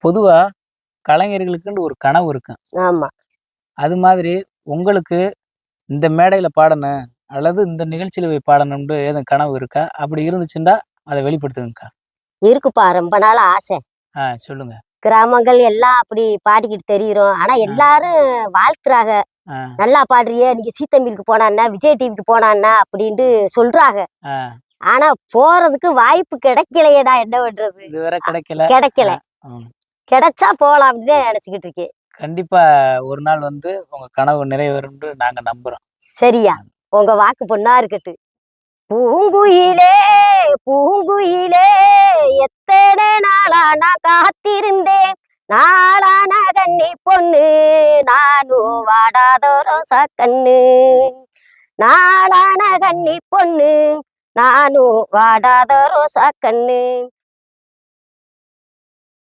பொதுவா கலைஞர்களுக்குன்னு ஒரு கனவு இருக்கும். ஆமா. அது மாதிரி உங்களுக்கு இந்த மேடையில பாடணும், அல்லது இந்த நிகழ்ச்சியில போய் பாடணும்னு ஏதும் கனவு இருக்கா? அப்படி இருந்துச்சுன்னா, அத வெளிப்படுத்துங்கக்கா. இருக்குப்பா, ரொம்ப நாள் ஆசை. சொல்லுங்க. கிராமங்கள் எல்லாம் அப்படி பாடிக்கிட்டு தெரியுறோம். ஆனா ஆ, எல்லாரும் வாழ்த்துறாங்க. ஆ, நல்லா பாடுறியே, நீங்க சீ தமிழுக்கு போனா விஜய் டிவிக்கு போனா அப்படின்ட்டு சொல்றாங்க. ஆ. ஆனா போறதுக்கு வாய்ப்பு கிடைக்கலையேடா, என்ன பண்றது? இதுவரை கிடைக்கல. கிடைக்கல. ம். கிடைச்சா போலாம் அப்படின்னு நினைச்சுக்கிட்டு இருக்கேன். கண்டிப்பா ஒரு நாள் வந்து உங்க கனவு நிறைவேறும்னு நாங்க நம்புறோம். சரியா? உங்க வாக்கு பொண்ணா இருக்கட்டு. பூங்குயிலே பூங்குயிலே, எத்தனை நாளா நான் காத்திருந்தேன். நாளான கண்ணி பொண்ணு, நானும் வாடாத ரோசா கண்ணு. நாளான கண்ணி பொண்ணு, நானும் வாடாத ரோசா கண்ணு.